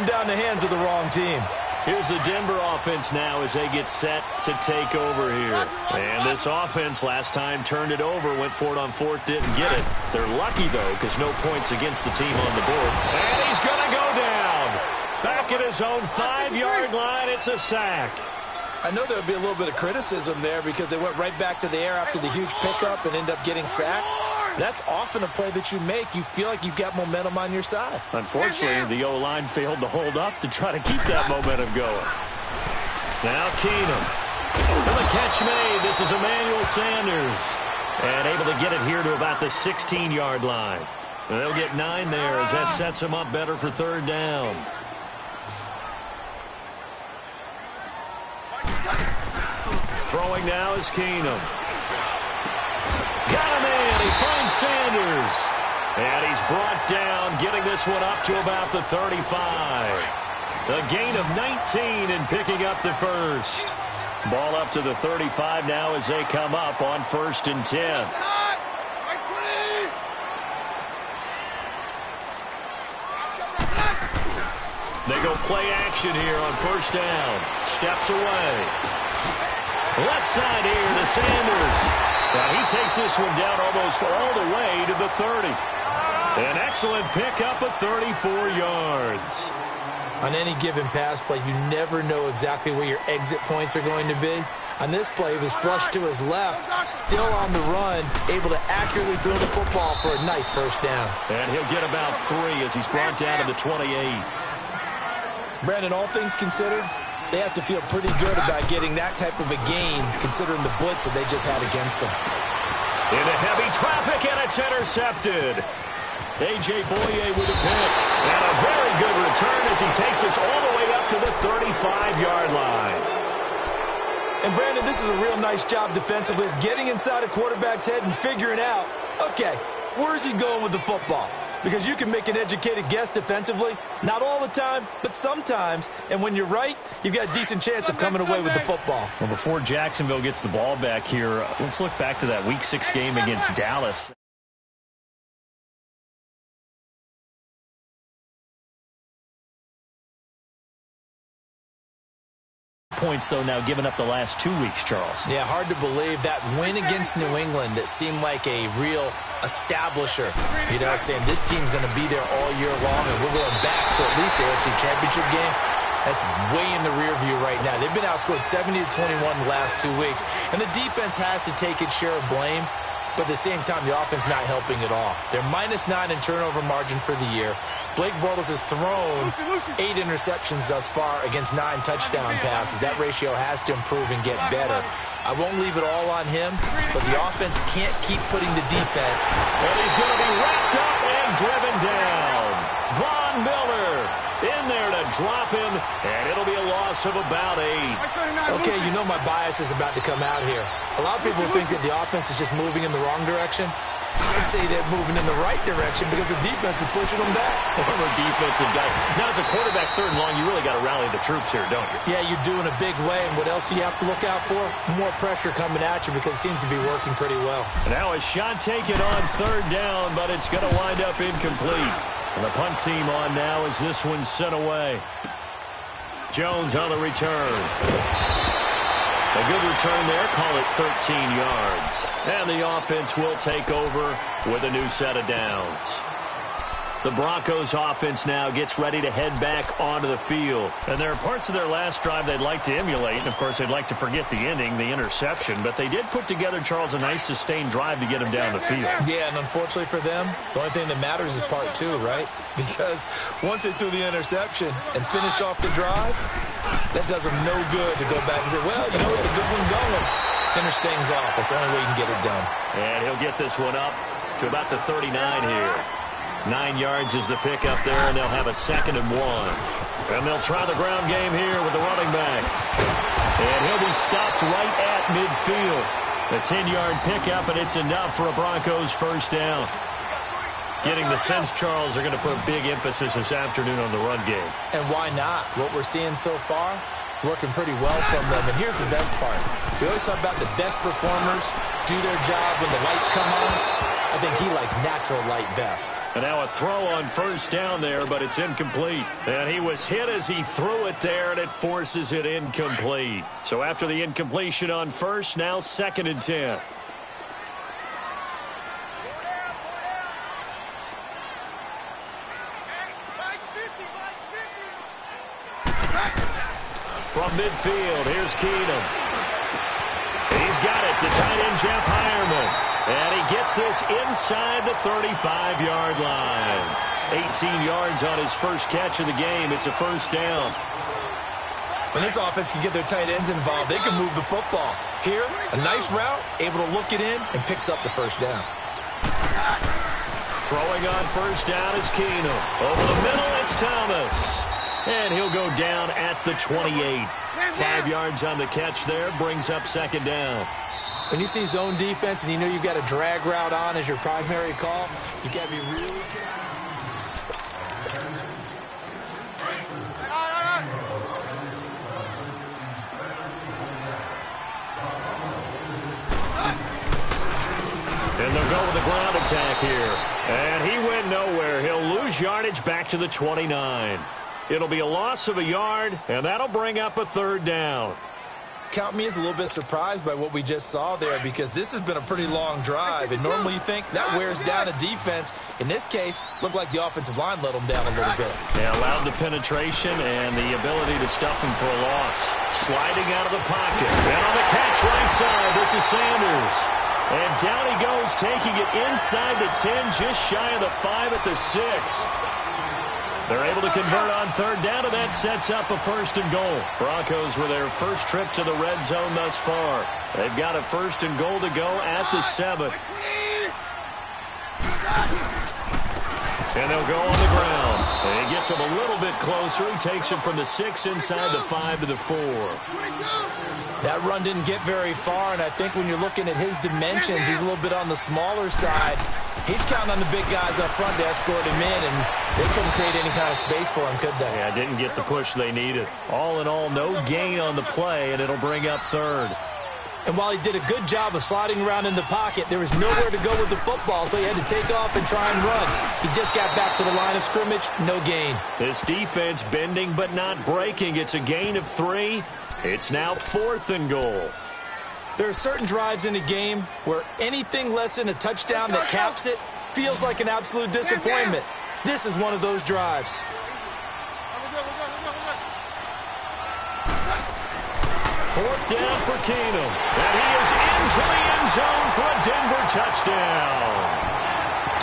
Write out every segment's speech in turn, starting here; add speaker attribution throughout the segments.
Speaker 1: down the hands of the wrong team.
Speaker 2: Here's the Denver offense now as they get set to take over here. And this offense last time turned it over, went for it on fourth, didn't get it. They're lucky, though, because no points against the team on the board. And he's going to go down. Back at his own 5-yard line, it's a sack.
Speaker 1: I know there would be a little bit of criticism there because they went right back to the air after the huge pickup and end up getting sacked. That's often a play that you make. You feel like you've got momentum on your side.
Speaker 2: Unfortunately, the O-line failed to hold up to try to keep that momentum going. Now Keenum. And the catch made. This is Emmanuel Sanders. And able to get it here to about the 16-yard line. And they'll get 9 there as that sets them up better for third down. Throwing now is Keenum. Got him in. He finds Sanders. And he's brought down, getting this one up to about the 35. A gain of 19 and picking up the first. Ball up to the 35 now as they come up on 1st and 10. They go play action here on 1st down. Steps away. Left side here to Sanders. Now he takes this one down almost all the way to the 30. An excellent pickup of 34 yards.
Speaker 1: On any given pass play, you never know exactly where your exit points are going to be. On this play, he was flushed to his left, still on the run, able to accurately throw the football for a nice 1st down.
Speaker 2: And he'll get about 3 as he's brought down to the 28.
Speaker 1: Brandon, all things considered, they have to feel pretty good about getting that type of a gain, considering the blitz that they just had against them.
Speaker 2: Into heavy traffic, and it's intercepted. A.J. Boye with a pick. And a very good return as he takes us all the way up to the 35-yard line.
Speaker 1: And, Brandon, this is a real nice job defensively of getting inside a quarterback's head and figuring out, okay, where's he going with the football? Because you can make an educated guess defensively. Not all the time, but sometimes. And when you're right, you've got a decent chance of coming away with the football.
Speaker 2: Well, before Jacksonville gets the ball back here, let's look back to that Week 6 game against Dallas. Points, though, now given up the last 2 weeks, Charles.
Speaker 1: Yeah, hard to believe that win against New England. It seemed like a real establisher. You know, saying this team's going to be there all year long, and we're going back to at least the AFC Championship game. That's way in the rear view right now. They've been outscored 70-21 the last 2 weeks, and the defense has to take its share of blame. But at the same time, the offense not helping at all. They're -9 in turnover margin for the year. Blake Bortles has thrown 8 interceptions thus far against 9 touchdown passes. That ratio has to improve and get better. I won't leave it all on him, but the offense can't keep putting the defense.
Speaker 2: And he's going to be wrapped up and driven down. Von Miller in there to drop him, and it'll be a loss of about 8.
Speaker 1: Okay, you know my bias is about to come out here. A lot of people think that the offense is just moving in the wrong direction. I'd say they're moving in the right direction because the defense is pushing them back.
Speaker 2: Former defensive guy. Now, as a quarterback, 3rd and long, you really got to rally the troops here, don't you?
Speaker 1: Yeah, you do in a big way. And what else do you have to look out for? More pressure coming at you because it seems to be working pretty well.
Speaker 2: Now a shot taken on 3rd down, but it's going to wind up incomplete. And the punt team on now as this one's sent away. Jones on the return. A good return there. Call it 13 yards. And the offense will take over with a new set of downs. The Broncos offense now gets ready to head back onto the field. And there are parts of their last drive they'd like to emulate. And, of course, they'd like to forget the ending, the interception. But they did put together, Charles, a nice sustained drive to get them down the field.
Speaker 1: Yeah, and unfortunately for them, the only thing that matters is part 2, right? Because once they threw the interception and finished off the drive, that does them no good to go back and say, well, you know, we had a good one going. Finish things off. That's the only way you can get it done.
Speaker 2: And he'll get this one up to about the 39 here. 9 yards is the pickup there, and they'll have a 2nd and 1. And they'll try the ground game here with the running back. And he'll be stopped right at midfield. A 10-yard pickup, and it's enough for a Broncos 1st down. Getting the sense, Charles, they're going to put big emphasis this afternoon on the run game.
Speaker 1: And why not? What we're seeing so far is working pretty well from them. And here's the best part. We always talk about the best performers do their job when the lights come on. I think he likes natural light best.
Speaker 2: And now a throw on first down there, but it's incomplete. And he was hit as he threw it there, and it forces it incomplete. So after the incompletion on first, now 2nd and 10. From midfield, here's Keenum. He's got it, the tight end, Jeff Hireman. And he gets this inside the 35-yard line. 18 yards on his first catch of the game. It's a first down.
Speaker 1: When this offense can get their tight ends involved, they can move the football. Here, a nice route, able to look it in, and picks up the first down.
Speaker 2: Throwing on first down is Keenum. Over the middle, it's Thomas. And he'll go down at the 28. 5 yards on the catch there, brings up 2nd down.
Speaker 1: When you see zone defense and you know you've got a drag route on as your primary call, you got to be really careful.
Speaker 2: And they'll go with the ground attack here. And he went nowhere. He'll lose yardage back to the 29. It'll be a loss of a yard, and that'll bring up a 3rd down.
Speaker 1: Count me as a little bit surprised by what we just saw there, because this has been a pretty long drive, and normally you think that wears down a defense. In this case, looked like the offensive line let them down a little bit.
Speaker 2: They allowed the penetration and the ability to stuff him for a loss. Sliding out of the pocket. And on the catch right side, this is Sanders. And down he goes, taking it inside the 10, just shy of the 5 at the 6. They're able to convert on 3rd down, and that sets up a 1st and goal. Broncos with their first trip to the red zone thus far. They've got a 1st and goal to go at the 7. And they'll go on the ground. And he gets him a little bit closer. He takes it from the 6 inside the 5 to the 4.
Speaker 1: That run didn't get very far, and I think when you're looking at his dimensions, he's a little bit on the smaller side. He's counting on the big guys up front to escort him in, and they couldn't create any kind of space for him, could they?
Speaker 2: Yeah, didn't get the push they needed. All in all, no gain on the play, and it'll bring up 3rd.
Speaker 1: And while he did a good job of sliding around in the pocket, there was nowhere to go with the football, so he had to take off and try and run. He just got back to the line of scrimmage, no gain.
Speaker 2: This defense bending but not breaking. It's a gain of 3. It's now 4th and goal.
Speaker 1: There are certain drives in a game where anything less than a touchdown that caps it feels like an absolute disappointment. This is one of those drives.
Speaker 2: 4th down for Keenum. And he is into the end zone for a Denver touchdown.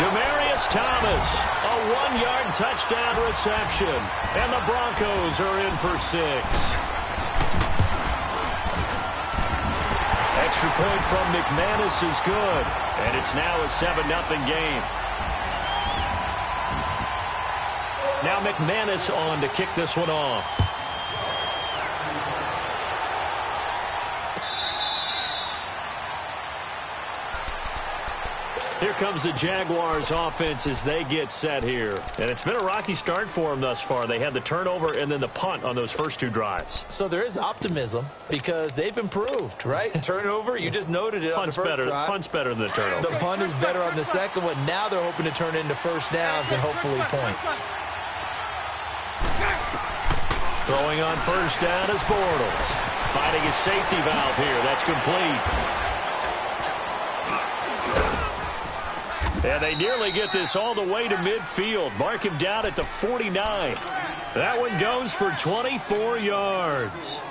Speaker 2: Demaryius Thomas, a 1-yard touchdown reception. And the Broncos are in for 6. Extra point from McManus is good. And it's now a 7-0 game. Now McManus on to kick this one off. Here comes the Jaguars offense as they get set here. And it's been a rocky start for them thus far. They had the turnover and then the punt on those first 2 drives.
Speaker 1: So there is optimism because they've improved, right? Turnover, you just noted it on the first drive.
Speaker 2: Punt's better than the turnover.
Speaker 1: The punt is better on the second one. Now they're hoping to turn it into first downs and hopefully points.
Speaker 2: Throwing on first down is Bortles. Finding his safety valve here. That's complete. And they nearly get this all the way to midfield. Mark him down at the 49. That one goes for 24 yards.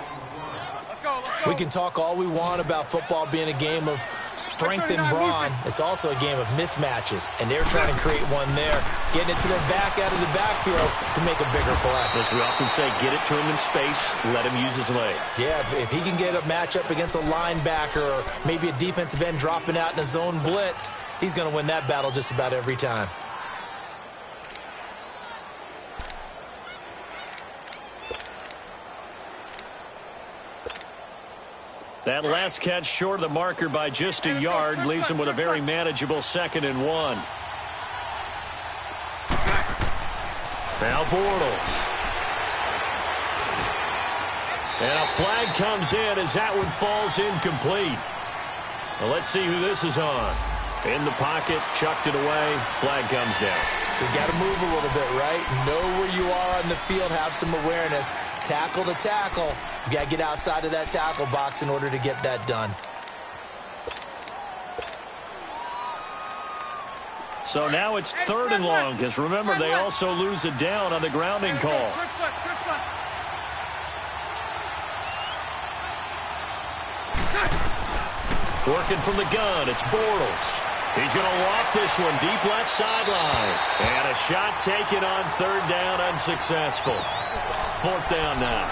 Speaker 1: We can talk all we want about football being a game of strength and brawn. It's also a game of mismatches, and they're trying to create one there, getting it to their back out of the backfield to make a bigger play.
Speaker 2: As we often say, get it to him in space, let him use his leg.
Speaker 1: Yeah, if he can get a matchup against a linebacker or maybe a defensive end dropping out in a zone blitz, he's going to win that battle just about every time.
Speaker 2: That last catch short of the marker by just a yard leaves him with a very manageable 2nd and 1. Now Bortles. And a flag comes in as that one falls incomplete. Well, let's see who this is on. In the pocket, chucked it away, flag comes down.
Speaker 1: So you got to move a little bit, right? Know where you are on the field, have some awareness. Tackle to tackle. You got to get outside of that tackle box in order to get that done.
Speaker 2: So now it's 3rd and long, because remember, they also lose it down on the grounding call. Working from the gun, it's Bortles. He's going to loft this one deep left sideline. And a shot taken on 3rd down, unsuccessful. 4th down now.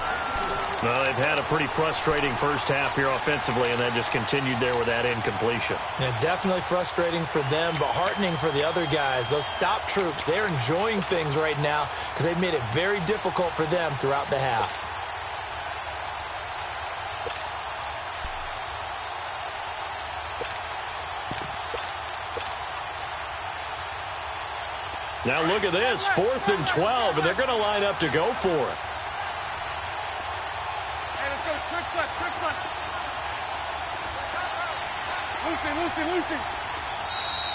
Speaker 2: Well, they've had a pretty frustrating first half here offensively, and then just continued there with that incompletion.
Speaker 1: Yeah, definitely frustrating for them, but heartening for the other guys. Those stop troops, they're enjoying things right now because they've made it very difficult for them throughout the half.
Speaker 2: Now look at this, 4th and 12, and they're going to line up to go for it.
Speaker 3: Hey, let's go, trick flip. Lucy.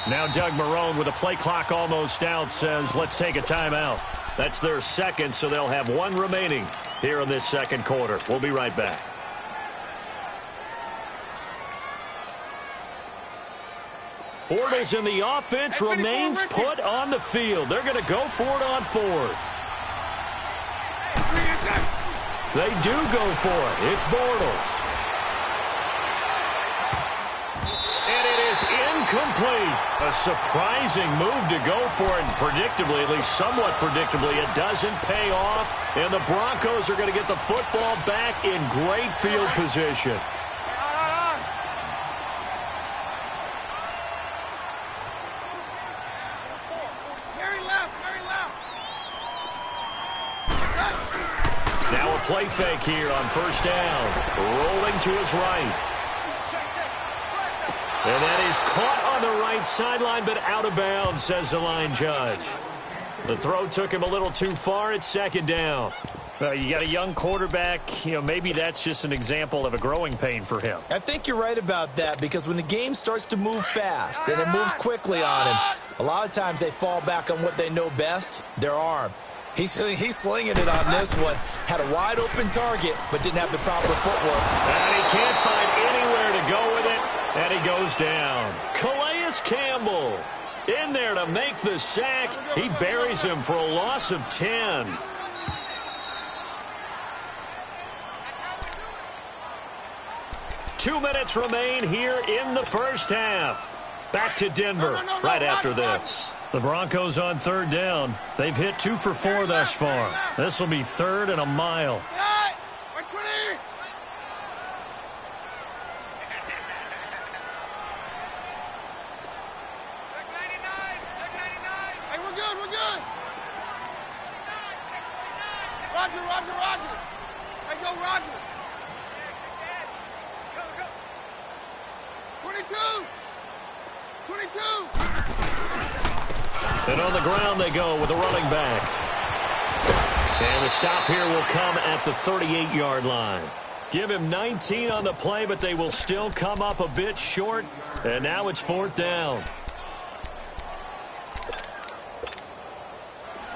Speaker 2: Now Doug Marrone, with the play clock almost out, says, let's take a timeout. That's their second, so they'll have one remaining here in this second quarter. We'll be right back. Bortles in the offense remains put on the field. They're going to go for it on 4th. They do go for it. It's Bortles. And it is incomplete. A surprising move to go for it. And predictably, at least somewhat predictably, it doesn't pay off. And the Broncos are going to get the football back in great field position. Play fake here on 1st down. Rolling to his right. And that is caught on the right sideline, but out of bounds, says the line judge. The throw took him a little too far. It's 2nd down. You got a young quarterback. Maybe that's just an example of a growing pain for him.
Speaker 1: I think you're right about that, because when the game starts to move fast and it moves quickly on him, a lot of times they fall back on what they know best, their arm. He's slinging it on this one. Had a wide-open target, but didn't have the proper footwork.
Speaker 2: And he can't find anywhere to go with it, and he goes down. Calais Campbell in there to make the sack. He buries him for a loss of 10. Two minutes remain here in the first half. Back to Denver right after this. The Broncos on 3rd down. They've hit 2 for 4 thus far. This will be 3rd and a mile.
Speaker 3: Roger. Hey, go, Roger. 22.
Speaker 2: And on the ground they go with the running back. And the stop here will come at the 38-yard line. Give him 19 on the play, but they will still come up a bit short. And now it's 4th down.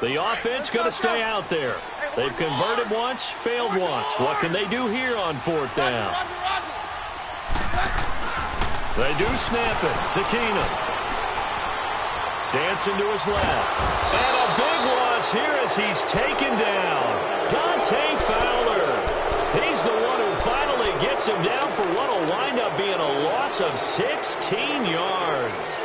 Speaker 2: The offense going to stay out there. They've converted once, failed once. What can they do here on 4th down? They do snap it to Keenum. Dancing to his left. And a big loss here as he's taken down. Dante Fowler. He's the one who finally gets him down for what will wind up being a loss of 16 yards.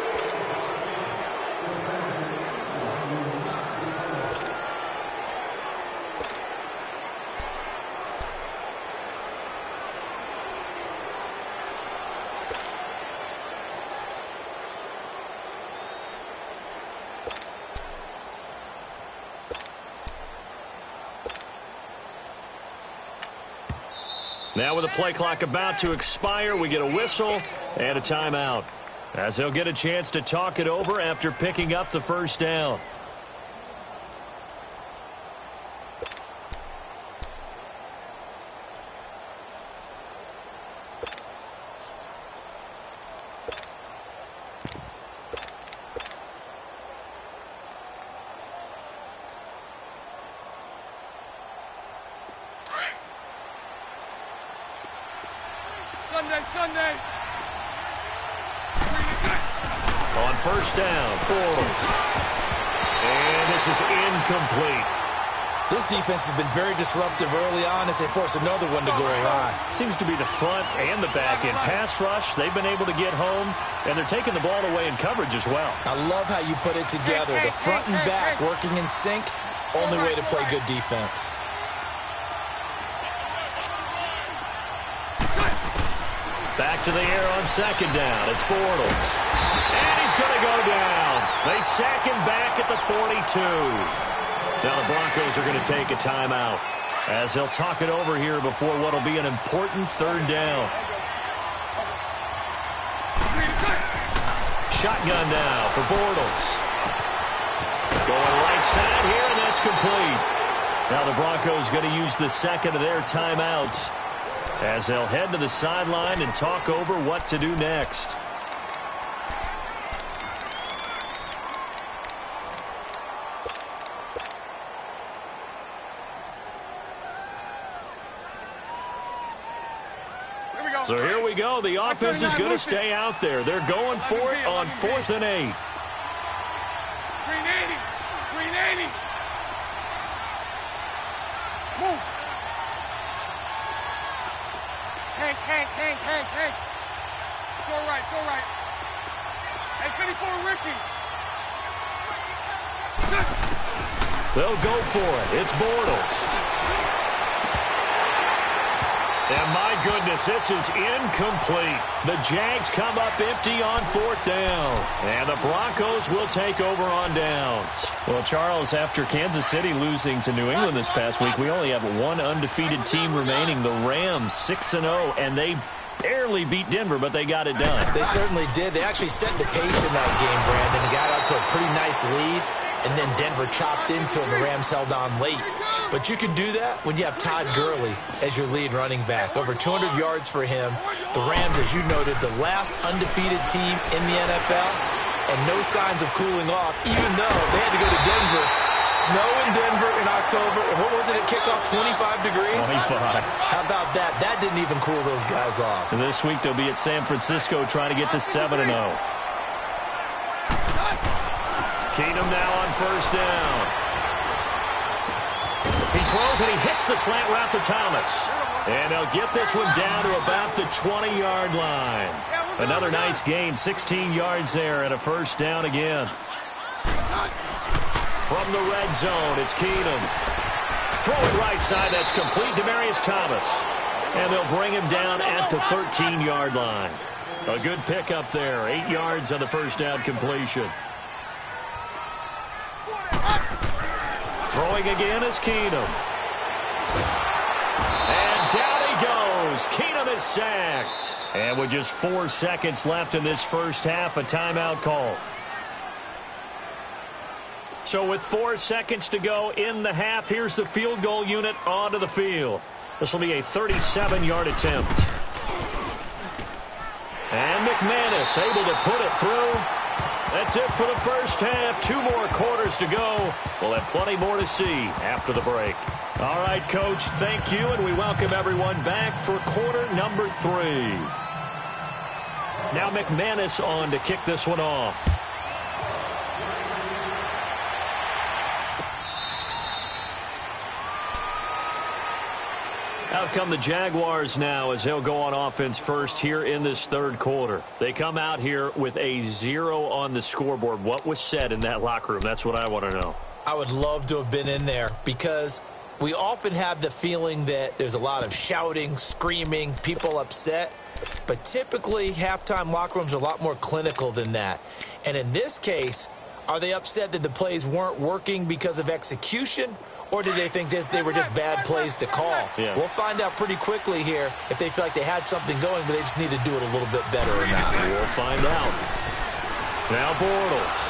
Speaker 2: Now with the play clock about to expire, we get a whistle and a timeout, as they'll get a chance to talk it over after picking up the first down.
Speaker 3: Sunday.
Speaker 2: On first down, Bortles. And this is incomplete.
Speaker 1: This defense has been very disruptive early on as they force another one to go awry.
Speaker 2: Seems to be the front and the back end. Pass rush, they've been able to get home, and they're taking the ball away in coverage as well.
Speaker 1: I love how you put it together. The front and back working in sync, only way to play good defense.
Speaker 2: Back to the air on second down. It's Bortles. And he's going to go down. They sack him back at the 42. Now the Broncos are going to take a timeout as they'll talk it over here before what will be an important third down. Shotgun now for Bortles. Going right side here, and that's complete. Now the Broncos going to use the second of their timeouts as they'll head to the sideline and talk over what to do next. So here we go. The offense is going to stay out there. They're going for it on 4th and 8.
Speaker 3: 380. Move. Hank. It's all right. Hey, 54, Ricky.
Speaker 2: They'll go for it. It's Bortles. And my goodness, this is incomplete. The Jags come up empty on 4th down. And the Broncos will take over on downs.
Speaker 4: Well, Charles, after Kansas City losing to New England this past week, we only have one undefeated team remaining. The Rams, 6-0, and they barely beat Denver, but they got it done.
Speaker 1: They certainly did. They actually set the pace in that game, Brandon, and got out to a pretty nice lead. And then Denver chopped into it, and the Rams held on late. But you can do that when you have Todd Gurley as your lead running back. Over 200 yards for him. The Rams, as you noted, the last undefeated team in the NFL. And no signs of cooling off, even though they had to go to Denver. Snow in Denver in October. And what was it at kickoff, 25 degrees?
Speaker 4: 25.
Speaker 1: How about that? That didn't even cool those guys off.
Speaker 4: And this week they'll be at San Francisco trying to get to 7-0.
Speaker 2: Keenum now on first down. He throws and he hits the slant route to Thomas. And they'll get this one down to about the 20-yard line. Another nice gain, 16 yards there and a first down again. From the red zone, it's Keenum. Throwing right side, that's complete. Demaryius Thomas. And they'll bring him down at the 13-yard line. A good pickup there, 8 yards on the first down completion. Throwing again is Keenum. And down he goes. Keenum is sacked. And with just 4 seconds left in this first half, a timeout call. So with 4 seconds to go in the half, here's the field goal unit onto the field. This will be a 37-yard attempt. And McManus able to put it through. That's it for the first half. 2 more quarters to go. We'll have plenty more to see after the break. All right, Coach, thank you, and we welcome everyone back for quarter number 3. Now McManus on to kick this one off. Out come the Jaguars now as they'll go on offense first here in this third quarter. They come out here with a 0 on the scoreboard. What was said in that locker room? That's what I want to know.
Speaker 1: I would love to have been in there because we often have the feeling that there's a lot of shouting, screaming, people upset. But typically, halftime locker rooms are a lot more clinical than that. And in this case, are they upset that the plays weren't working because of execution? Or do they think they were just bad plays to call?
Speaker 2: Yeah.
Speaker 1: We'll find out pretty quickly here if they feel like they had something going, but they just need to do it a little bit better or not.
Speaker 2: We'll find out. Now Bortles.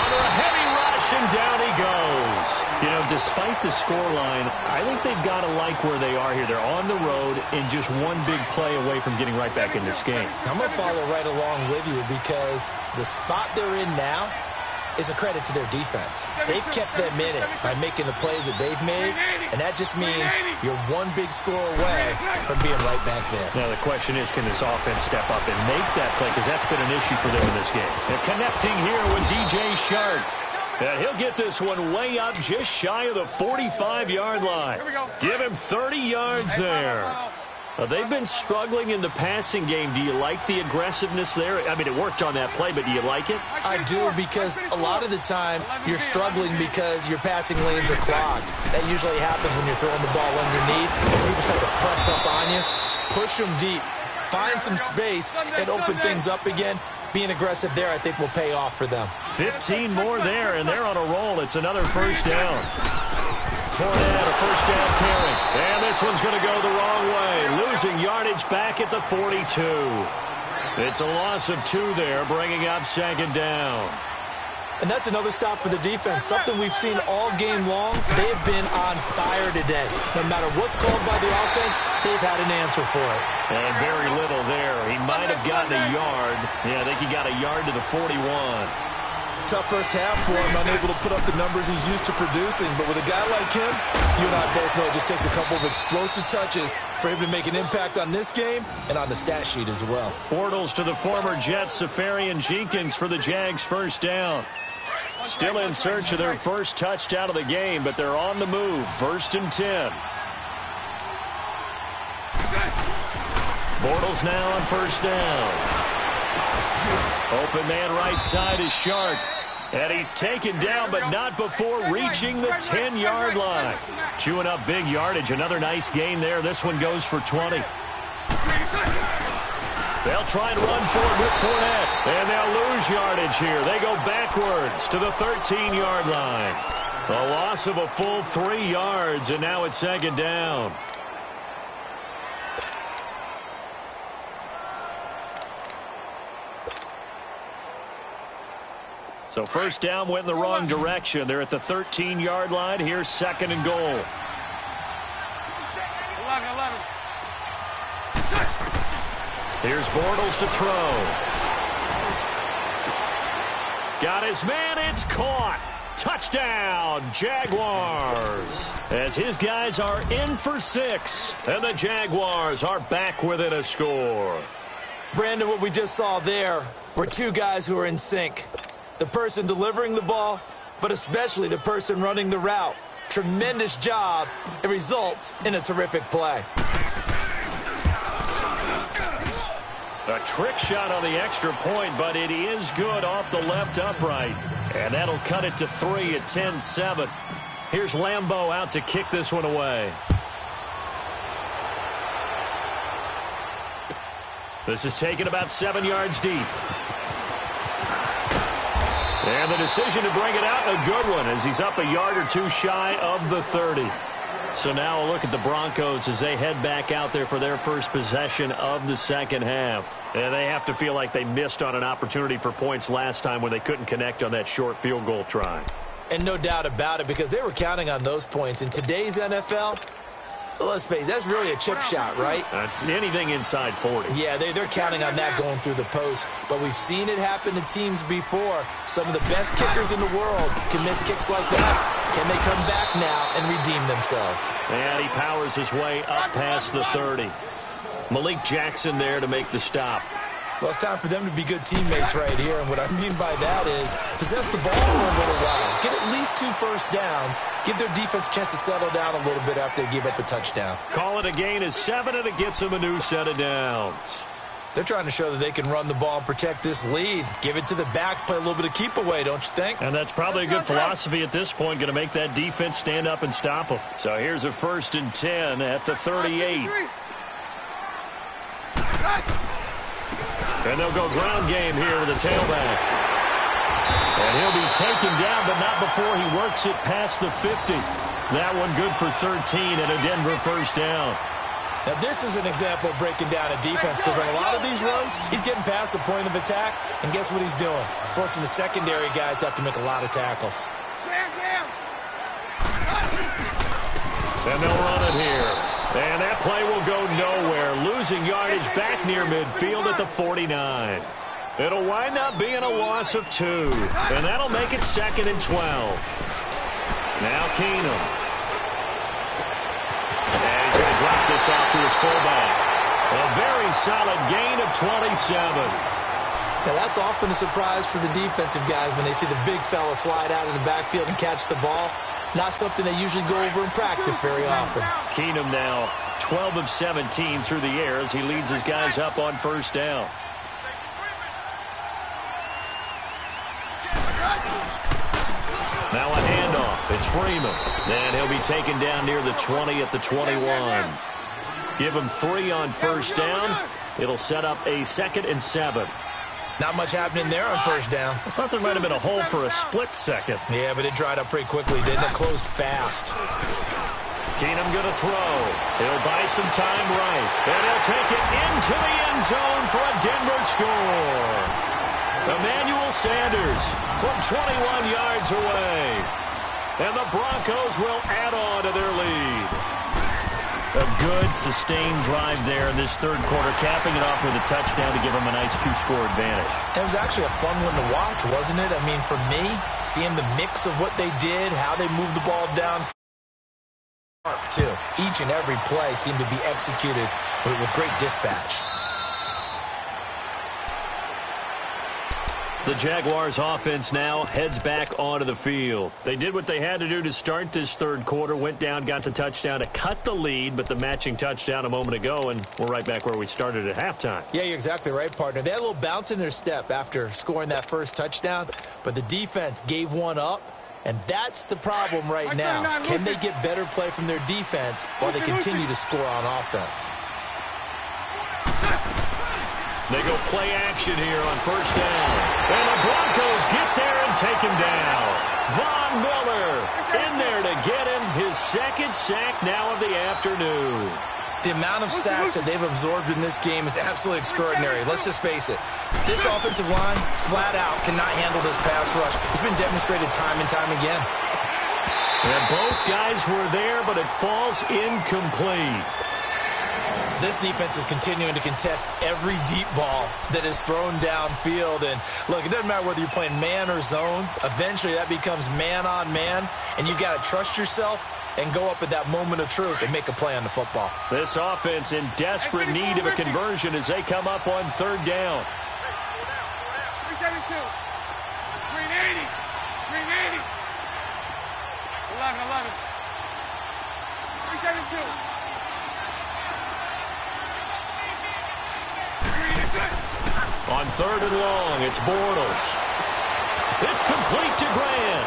Speaker 2: Under a heavy rush, and down he goes.
Speaker 4: You know, despite the scoreline, I think they've got to like where they are here. They're on the road and just one big play away from getting right back in this game.
Speaker 1: I'm going to follow right along with you because the spot they're in now, is a credit to their defense. They've kept them in it by making the plays that they've made, and that just means you're one big score away from being right back there.
Speaker 4: Now the question is, can this offense step up and make that play? Because that's been an issue for them in this game. They're connecting here with DJ Shark. And he'll get this one way up just shy of the 45-yard line. Give him 30 yards there. They've been struggling in the passing game. Do you like the aggressiveness there? I mean, it worked on that play, but do you like it?
Speaker 1: I do, because a lot of the time you're struggling because your passing lanes are clogged. That usually happens when you're throwing the ball underneath. People start to press up on you. Push them deep. Find some space and open things up again. Being aggressive there, I think, will pay off for them.
Speaker 4: 15 more there, and they're on a roll. It's another first down. Fournette, a first down carry. And this one's going to go the wrong way. Losing yardage back at the 42. It's a loss of 2 there, bringing up second down.
Speaker 1: And that's another stop for the defense. Something we've seen all game long. They have been on fire today. No matter what's called by the offense, they've had an answer for it.
Speaker 4: And very little there. He might have gotten a yard. Yeah, I think he got a yard to the 41.
Speaker 1: Tough first half for him, unable to put up the numbers he's used to producing. But with a guy like him, you and I both know it just takes a couple of explosive touches for him to make an impact on this game and on the stat sheet as well.
Speaker 4: Bortles to the former Jets, Safarian Jenkins for the Jags first down. Still in search of their first touchdown of the game, but they're on the move. 1st and 10. Bortles now on first down. Open man right side is Shark. And he's taken down, but not before reaching the 10-yard line. Chewing up big yardage. Another nice gain there. This one goes for 20. They'll try and run for it with Fournette. And they'll lose yardage here. They go backwards to the 13-yard line. A loss of a full 3 yards, and now it's second down. So first down went in the wrong direction. They're at the 13-yard line. Here's second and goal. Here's Bortles to throw. Got his man. It's caught. Touchdown, Jaguars. As his guys are in for 6. And the Jaguars are back within a score.
Speaker 1: Brandon, what we just saw there were 2 guys who are in sync. The person delivering the ball, but especially the person running the route. Tremendous job. It results in a terrific play.
Speaker 4: A trick shot on the extra point, but it is good off the left upright. And that'll cut it to 3 at 10-7. Here's Lambeau out to kick this one away. This is taken about 7 yards deep. And the decision to bring it out, a good one, as he's up a yard or 2 shy of the 30. So now a look at the Broncos as they head back out there for their first possession of the second half. And they have to feel like they missed on an opportunity for points last time when they couldn't connect on that short field goal try.
Speaker 1: And no doubt about it, because they were counting on those points. In today's NFL, let's face it, that's really a chip shot, right?
Speaker 4: That's anything inside 40.
Speaker 1: Yeah, they're counting on that going through the post. But we've seen it happen to teams before. Some of the best kickers in the world can miss kicks like that. Can they come back now and redeem themselves?
Speaker 4: And he powers his way up past the 30. Malik Jackson there to make the stop.
Speaker 1: Well, it's time for them to be good teammates right here. And what I mean by that is possess the ball for a little while. Get at least 2 first downs. Give their defense a chance to settle down a little bit after they give up a touchdown.
Speaker 4: Call it a gain of 7, and it gets them a new set of downs.
Speaker 1: They're trying to show that they can run the ball and protect this lead. Give it to the backs, play a little bit of keep away, don't you think?
Speaker 4: And that's probably a good philosophy at this point, going to make that defense stand up and stop them. So here's a 1st and 10 at the 38. And they'll go ground game here with a tailback. And he'll be taken down, but not before he works it past the 50. That one good for 13 and a Denver first down.
Speaker 1: Now, this is an example of breaking down a defense, because on a lot of these runs, he's getting past the point of attack, and guess what he's doing? Forcing the secondary guys to have to make a lot of tackles.
Speaker 4: And they'll run it here. And that play will go nowhere, losing yardage back near midfield at the 49.
Speaker 2: It'll wind up being a loss of 2. And that'll make it 2nd and 12. Now Keenum. And he's going to drop this off to his fullback. A very solid gain of 27.
Speaker 1: Yeah, that's often a surprise for the defensive guys when they see the big fella slide out of the backfield and catch the ball. Not something they usually go over in practice very often.
Speaker 2: Keenum now 12 of 17 through the air as he leads his guys up on first down. Now a handoff. It's Freeman. And he'll be taken down near the 20 at the 21. Give him 3 on first down. It'll set up a 2nd and 7.
Speaker 1: Not much happening there on first down.
Speaker 2: I thought there might have been a hole for a split second.
Speaker 1: Yeah, but it dried up pretty quickly, didn't it? Closed fast.
Speaker 2: Keenum going to throw. He'll buy some time right. And he'll take it into the end zone for a Denver score. Emmanuel Sanders from 21 yards away. And the Broncos will add on to their lead. A good, sustained drive there in this third quarter, capping it off with a touchdown to give them a nice 2-score advantage.
Speaker 1: It was actually a fun one to watch, wasn't it? I mean, for me, seeing the mix of what they did, how they moved the ball down, too. Each and every play seemed to be executed with great dispatch.
Speaker 2: The Jaguars offense now heads back onto the field. They did what they had to do to start this third quarter, went down, got the touchdown to cut the lead, but the matching touchdown a moment ago, and we're right back where we started at halftime.
Speaker 1: Yeah, you're exactly right, partner. They had a little bounce in their step after scoring that first touchdown, but the defense gave one up, and that's the problem right now. Can they get better play from their defense while they continue to score on offense?
Speaker 2: They go play action here on first down. And the Broncos get there and take him down. Von Miller in there to get him his 2nd sack now of the afternoon.
Speaker 1: The amount of sacks that they've absorbed in this game is absolutely extraordinary. Let's just face it. This offensive line, flat out, cannot handle this pass rush. It's been demonstrated time and time again.
Speaker 2: And both guys were there, but it falls incomplete.
Speaker 1: This defense is continuing to contest every deep ball that is thrown downfield. And, look, it doesn't matter whether you're playing man or zone. Eventually, that becomes man on man, and you've got to trust yourself and go up at that moment of truth and make a play on the football.
Speaker 2: This offense in desperate need of a conversion as they come up on third down.
Speaker 3: 372. 380. 380. 11. 372.
Speaker 2: On third and long, it's Bortles. It's complete to Grant.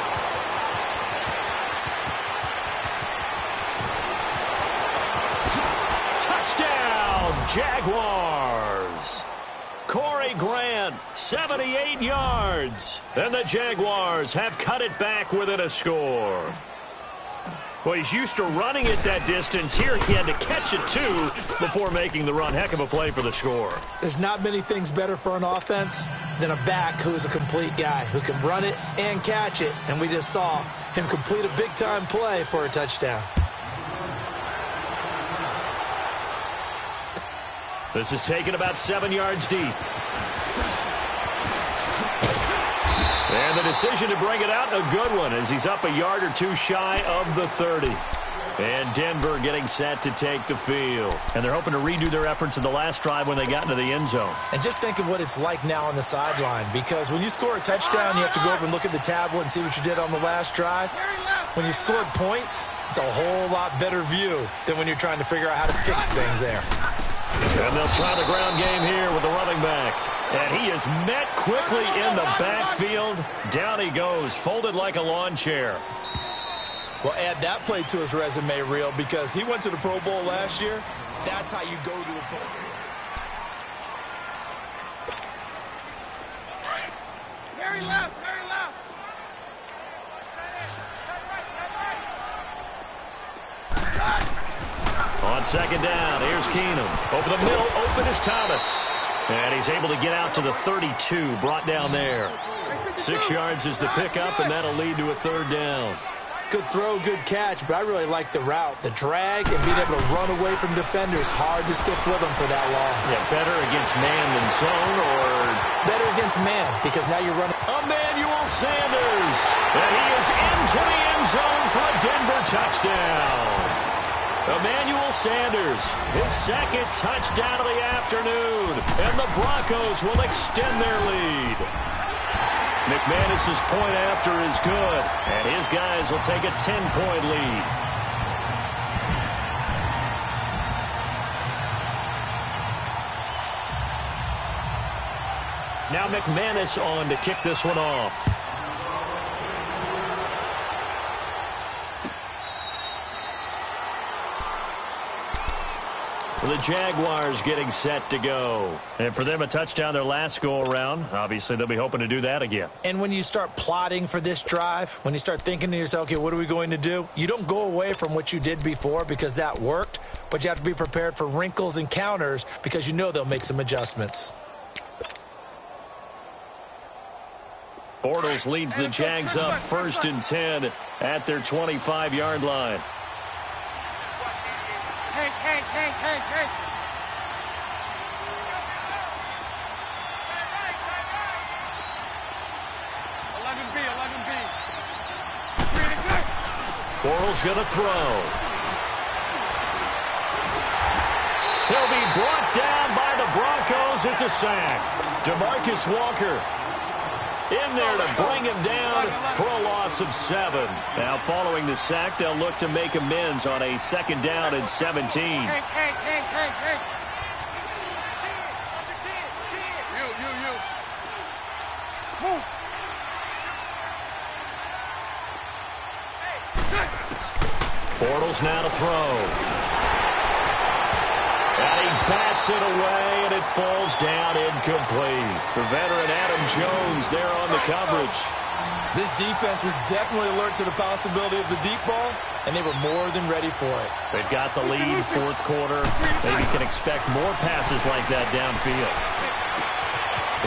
Speaker 2: Touchdown, Jaguars. Corey Grant, 78 yards. And the Jaguars have cut it back within a score. Well, he's used to running it that distance. Here he had to catch it, too, before making the run. Heck of a play for the score.
Speaker 1: There's not many things better for an offense than a back who is a complete guy who can run it and catch it. And we just saw him complete a big-time play for a touchdown.
Speaker 2: This is taken about 7 yards deep. And the decision to bring it out, a good one, as he's up a yard or two shy of the 30. And Denver getting set to take the field. And they're hoping to redo their efforts in the last drive when they got into the end zone.
Speaker 1: And just think of what it's like now on the sideline, because when you score a touchdown, you have to go over and look at the tablet and see what you did on the last drive. When you scored points, it's a whole lot better view than when you're trying to figure out how to fix things there.
Speaker 2: And they'll try the ground game here with the running back. And he is met quickly in the backfield. Down he goes, folded like a lawn chair.
Speaker 1: Well, add that play to his resume reel, because he went to the Pro Bowl last year. That's how you go to the Pro Bowl.
Speaker 3: Very left, very left.
Speaker 2: On second down, here's Keenum. Over the middle, open is Thomas. And he's able to get out to the 32, brought down there. 6 yards is the pickup, and that'll lead to a third down.
Speaker 1: good throw, good catch, but I really like the route. The drag and being able to run away from defenders, hard to stick with them for that long.
Speaker 2: Yeah, better against man than zone, or
Speaker 1: better against man, because now you're running.
Speaker 2: Emmanuel Sanders, and he is into the end zone for a Denver touchdown. Emmanuel Sanders, his second touchdown of the afternoon, and the Broncos will extend their lead. McManus's point after is good, and his guys will take a 10-point lead. Now McManus on to kick this one off. The Jaguars getting set to go. And for them, a touchdown their last go-around. Obviously, they'll be hoping to do that again.
Speaker 1: And when you start plotting for this drive, when you start thinking to yourself, okay, what are we going to do? You don't go away from what you did before because that worked, but you have to be prepared for wrinkles and counters because you know they'll make some adjustments.
Speaker 2: Bortles leads the Jags up 1st and 10 at their 25-yard line.
Speaker 3: Hey. 11B.
Speaker 2: Bortles going to throw. He'll be brought down by the Broncos. It's a sack. DeMarcus Walker in there to bring him down for a loss of 7. Now, following the sack, they'll look to make amends on a 2nd down and 17.
Speaker 3: Hey. You. Move.
Speaker 2: Bortles now to throw. And he bats it away, and it falls down incomplete. The veteran Adam Jones there on the coverage.
Speaker 1: This defense was definitely alert to the possibility of the deep ball, and they were more than ready for it.
Speaker 2: They've got the lead, 4th quarter. Maybe can expect more passes like that downfield.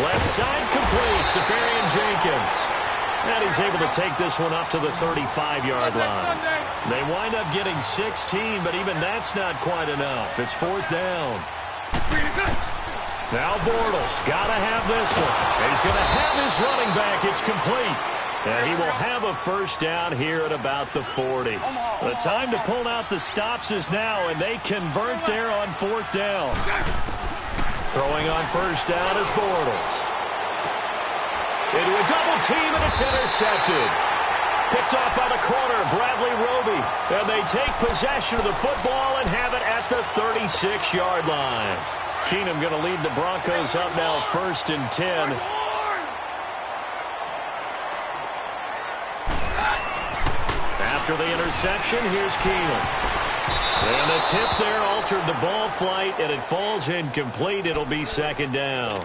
Speaker 2: Left side complete, Safarian Jenkins. And he's able to take this one up to the 35-yard line. They wind up getting 16, but even that's not quite enough. It's 4th down. Now Bortles got to have this one. And he's going to have his running back. It's complete. And he will have a 1st down here at about the 40. The time to pull out the stops is now, and they convert there on 4th down. Throwing on 1st down is Bortles. Into a double team, and it's intercepted. Picked off by the corner, Bradley Roby. And they take possession of the football and have it at the 36-yard line. Keenum going to lead the Broncos up now 1st and 10. After the interception, here's Keenum. And the tip there altered the ball flight, and it falls incomplete. It'll be 2nd down.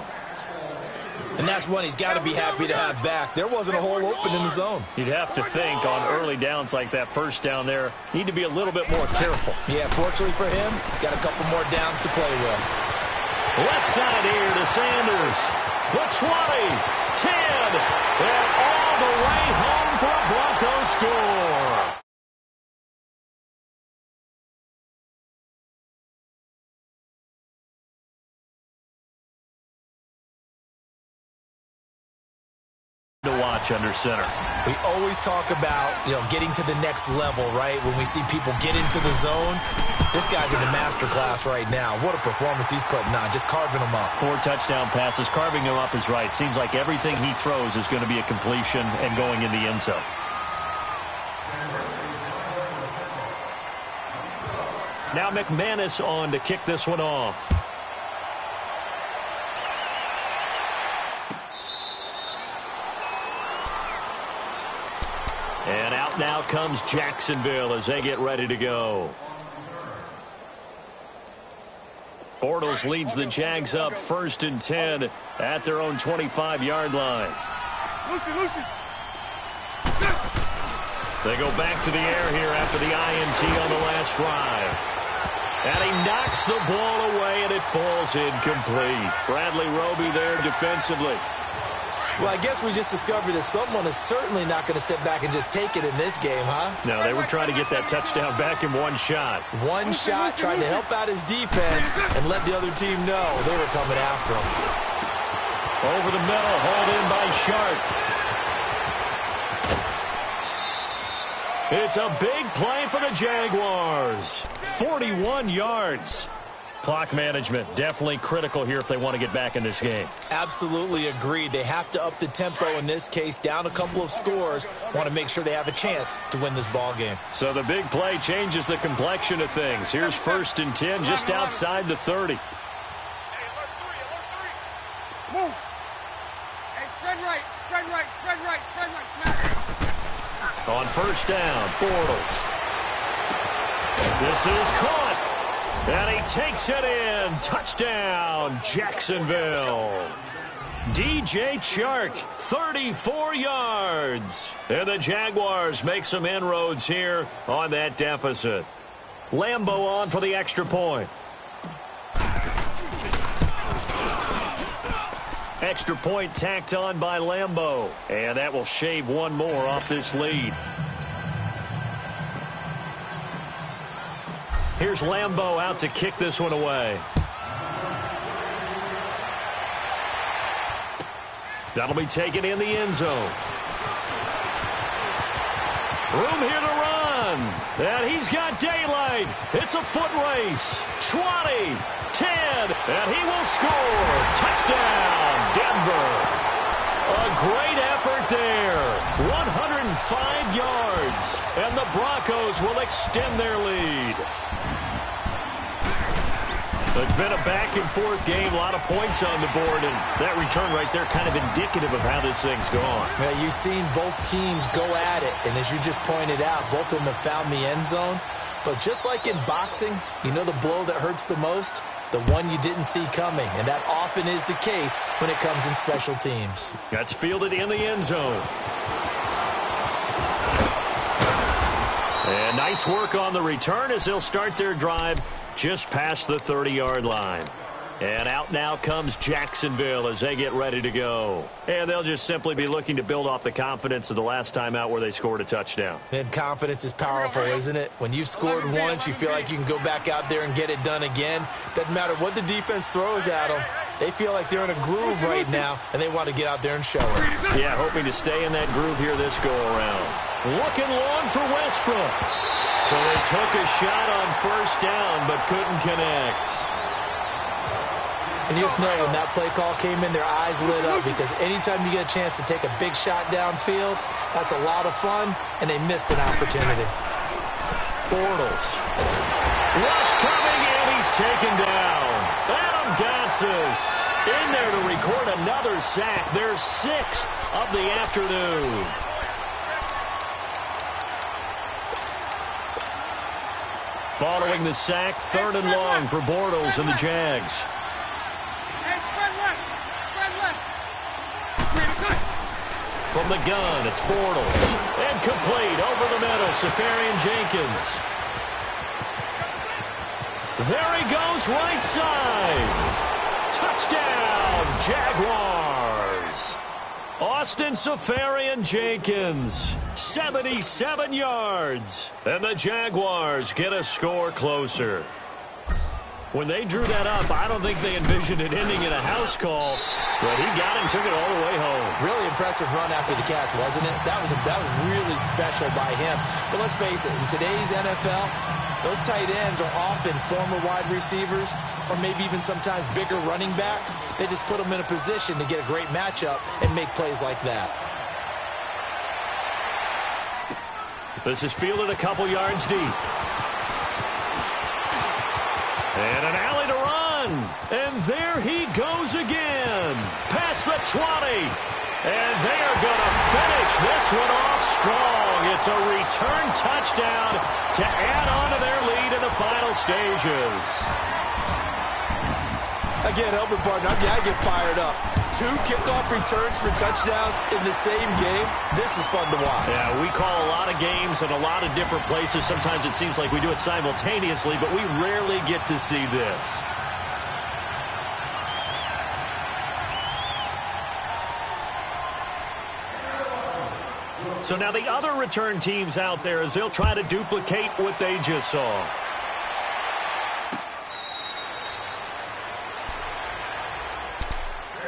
Speaker 1: And that's one he's got to be happy to have back. There wasn't a hole open in the zone.
Speaker 2: You'd have to think on early downs like that 1st down there, need to be a little bit more careful.
Speaker 1: Yeah, fortunately for him, got a couple more downs to play with.
Speaker 2: Left side here to Sanders. The 20, 10, and all the way home for a Broncos score. To watch under center.
Speaker 1: We always talk about, getting to the next level, right? When we see people get into the zone, this guy's in the master class right now. What a performance he's putting on, just carving them up.
Speaker 2: 4 touchdown passes. Carving him up is right. Seems like everything he throws is going to be a completion and going in the end zone. Now McManus on to kick this one off. And out now comes Jacksonville as they get ready to go. Bortles leads the Jags up 1st and 10 at their own 25-yard line.
Speaker 3: Lucy.
Speaker 2: They go back to the air here after the INT on the last drive. And he knocks the ball away, and it falls incomplete. Bradley Roby there defensively.
Speaker 1: Well, I guess we just discovered that someone is certainly not going to sit back and just take it in this game, huh?
Speaker 2: No, they were trying to get that touchdown back in one shot.
Speaker 1: One shot, trying to help out his defense and let the other team know they were coming after him.
Speaker 2: Over the middle, hauled in by Shark. It's a big play for the Jaguars. 41 yards. Clock management, definitely critical here if they want to get back in this game.
Speaker 1: Absolutely agreed. They have to up the tempo in this case, down a couple of scores. Want to make sure they have a chance to win this ball game.
Speaker 2: So the big play changes the complexion of things. Here's 1st and 10 just outside the 30.
Speaker 3: Hey, alert 3, alert 3. Move. Hey, spread right, spread right, spread right, spread right. Snap.
Speaker 2: On 1st down, Bortles. This is caught. And he takes it in. Touchdown, Jacksonville. DJ Chark, 34 yards. And the Jaguars make some inroads here on that deficit. Leemo on for the extra point. Extra point tacked on by Leemo. And that will shave one more off this lead. Here's Leemo out to kick this one away. That'll be taken in the end zone. Room here to run. And he's got daylight. It's a foot race. 20, 10, and he will score. Touchdown, Denver. A great effort there. 105 yards. And the Broncos will extend their lead. It's been a back-and-forth game, a lot of points on the board, and that return right there kind of indicative of how this thing's gone.
Speaker 1: Yeah, you've seen both teams go at it, and as you just pointed out, both of them have found the end zone. But just like in boxing, you know the blow that hurts the most? The one you didn't see coming, and that often is the case when it comes in special teams.
Speaker 2: That's fielded in the end zone. And nice work on the return as they'll start their drive just past the 30-yard line. And out now comes Jacksonville as they get ready to go. And they'll just simply be looking to build off the confidence of the last time out where they scored a touchdown.
Speaker 1: And confidence is powerful, isn't it? When you've scored once, you feel like you can go back out there and get it done again. Doesn't matter what the defense throws at them. They feel like they're in a groove right now, and they want to get out there and show it.
Speaker 2: Yeah, hoping to stay in that groove here this go-around. Looking long for Westbrook. So they took a shot on 1st down, but couldn't connect.
Speaker 1: And you just know when that play call came in, their eyes lit up because anytime you get a chance to take a big shot downfield, that's a lot of fun, and they missed an opportunity.
Speaker 2: Bortles. Rush coming in, he's taken down. Adam Gotsis in there to record another sack, their 6th of the afternoon. Following the sack, 3rd and long for Bortles and the Jags. From the gun, it's Bortles. And complete over the middle, Safarian Jenkins. There he goes, right side. Touchdown, Jaguars. Austin Safarian Jenkins, 77 yards. And the Jaguars get a score closer. When they drew that up, I don't think they envisioned it ending in a house call, but he got it and took it all the way home.
Speaker 1: Really impressive run after the catch, wasn't it? That was really special by him. But let's face it, in today's NFL, those tight ends are often former wide receivers or maybe even sometimes bigger running backs. They just put them in a position to get a great matchup and make plays like that.
Speaker 2: This is fielded a couple yards deep. And an alley to run. And there he goes again. Past the 20. And they are going to finish this one off strong. It's a return touchdown to add on to their lead in the final stages.
Speaker 1: Again, helping partner, I get fired up. 2 kickoff returns for touchdowns in the same game. This is fun to watch.
Speaker 2: Yeah, we call a lot of games in a lot of different places. Sometimes it seems like we do it simultaneously, but we rarely get to see this. So now the other return teams out there as they'll try to duplicate what they just saw.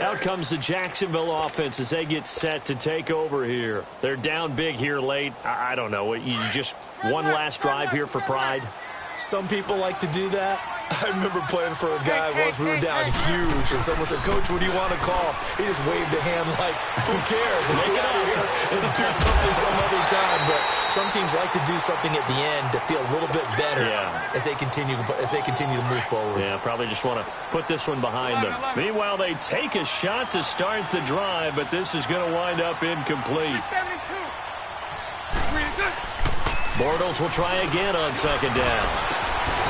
Speaker 2: Out comes the Jacksonville offense as they get set to take over here. They're down big here late. I don't know. You just one last drive here for pride?
Speaker 1: Some people like to do that. I remember playing for a guy once. We were down huge, and someone said, "Coach, what do you want to call?" He just waved a hand like, "Who cares? Let's get out of here and do something some other time." But some teams like to do something at the end to feel a little bit better as they continue to move forward.
Speaker 2: Yeah, probably just want to put this one behind them. Meanwhile, they take a shot to start the drive, but this is going to wind up incomplete. Bortles will try again on second down.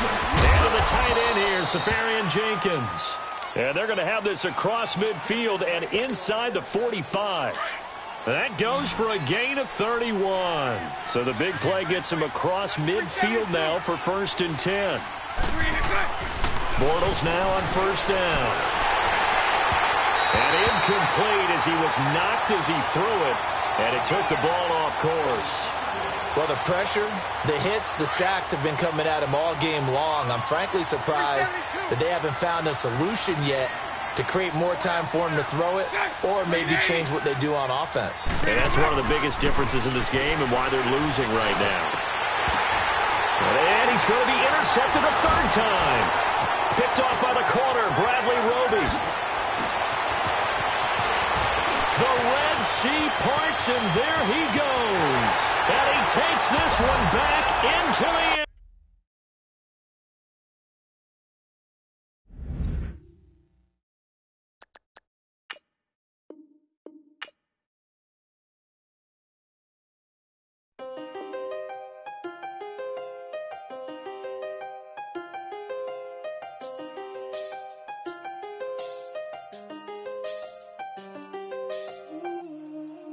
Speaker 2: And to the tight end here, Safarian Jenkins. And they're going to have this across midfield and inside the 45. That goes for a gain of 31. So the big play gets him across midfield now for 1st and 10. Bortles now on 1st down. And incomplete as he was knocked as he threw it. And it took the ball off course.
Speaker 1: Well, the pressure, the hits, the sacks have been coming at him all game long. I'm frankly surprised that they haven't found a solution yet to create more time for him to throw it or maybe change what they do on offense.
Speaker 2: And that's one of the biggest differences in this game and why they're losing right now. And he's going to be intercepted a 3rd time. Picked off by the corner, Bradley Roby. The Red Sea parts, and there he goes. And he takes this one back into the end.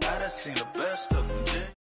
Speaker 5: I done seen the best of them.